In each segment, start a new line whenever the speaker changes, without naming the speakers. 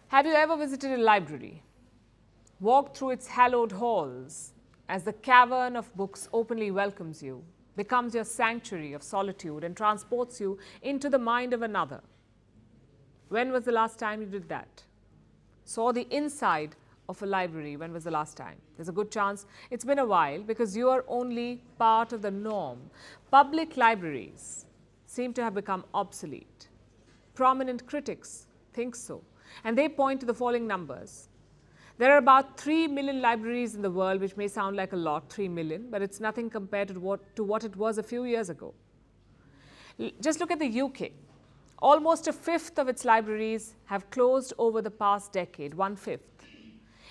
Have you ever visited a library, walked through its hallowed halls as the cavern of books openly welcomes you, becomes your sanctuary of solitude and transports you into the mind of another? When was the last time you did that? Saw the inside of a library, when was the last time? There's a good chance it's been a while because you are only part of the norm. Public libraries seem to have become obsolete. Prominent critics think so, and they point to the following numbers. There are about 3 million libraries in the world, which may sound like a lot, 3 million, but it's nothing compared to what it was a few years ago. Just look at the UK. Almost a fifth of its libraries have closed over the past decade, 1/5.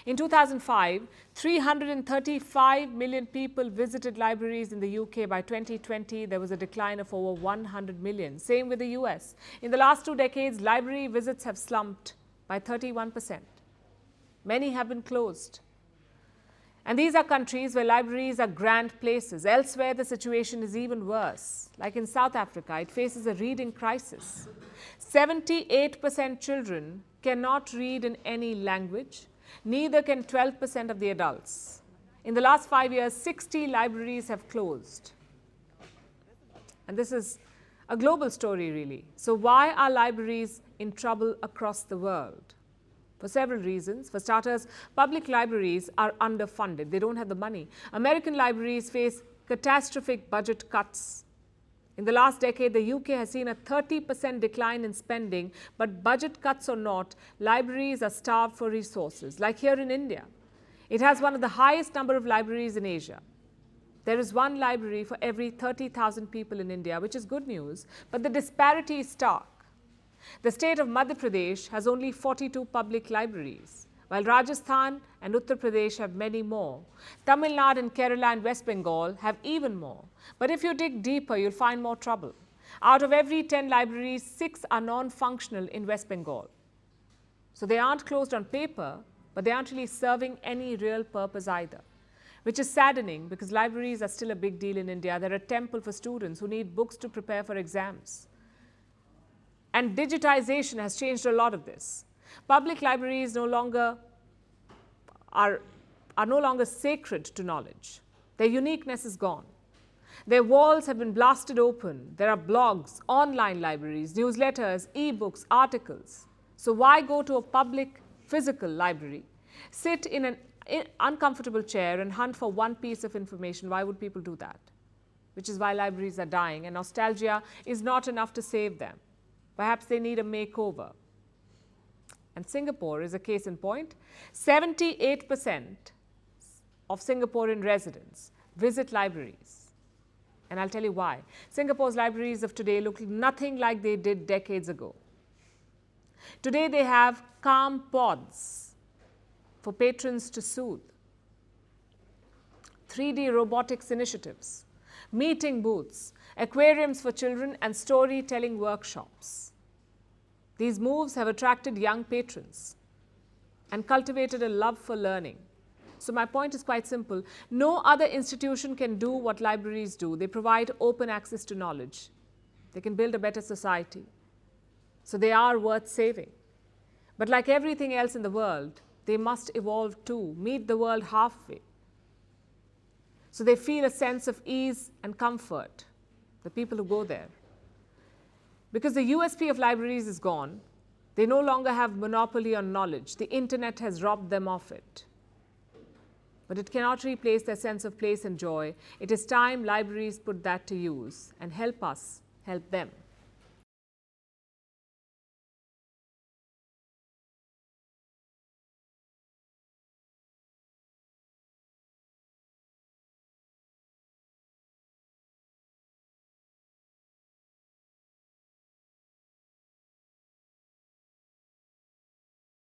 In 2005, 335 million people visited libraries in the UK. By 2020, there was a decline of over 100 million. Same with the US. In the last 2 decades, library visits have slumped by 31%. Many have been closed. And these are countries where libraries are grand places. Elsewhere, the situation is even worse. Like in South Africa, it faces a reading crisis. 78% children cannot read in any language. Neither can 12% of the adults. In the last 5 years, 60 libraries have closed. And this is a global story, really. So why are libraries in trouble across the world? For several reasons. For starters, public libraries are underfunded. They don't have the money. American libraries face catastrophic budget cuts. In the last decade, the UK has seen a 30% decline in spending, but budget cuts or not, libraries are starved for resources, like here in India. It has one of the highest number of libraries in Asia. There is one library for every 30,000 people in India, which is good news, but the disparity is stark. The state of Madhya Pradesh has only 42 public libraries, while Rajasthan and Uttar Pradesh have many more. Tamil Nadu and Kerala and West Bengal have even more. But if you dig deeper, you'll find more trouble. Out of every 10 libraries, 6 are non-functional in West Bengal. So they aren't closed on paper, but they aren't really serving any real purpose either, which is saddening because libraries are still a big deal in India. They're a temple for students who need books to prepare for exams. And digitisation has changed a lot of this. Public libraries are no longer sacred to knowledge. Their uniqueness is gone. Their walls have been blasted open. There are blogs, online libraries, newsletters, e-books, articles. So why go to a public physical library, sit in an uncomfortable chair and hunt for one piece of information? Why would people do that? Which is why libraries are dying, and nostalgia is not enough to save them. Perhaps they need a makeover. And Singapore is a case in point. 78% of Singaporean residents visit libraries. And I'll tell you why. Singapore's libraries of today look nothing like they did decades ago. Today they have calm pods for patrons to soothe, 3D robotics initiatives, meeting booths, aquariums for children, and storytelling workshops. These moves have attracted young patrons and cultivated a love for learning. So my point is quite simple. No other institution can do what libraries do. They provide open access to knowledge. They can build a better society. So they are worth saving. But like everything else in the world, they must evolve too, meet the world halfway. So they feel a sense of ease and comfort, the people who go there. Because the USP of libraries is gone, they no longer have monopoly on knowledge. The internet has robbed them of it. But it cannot replace their sense of place and joy. It is time libraries put that to use and help us help them.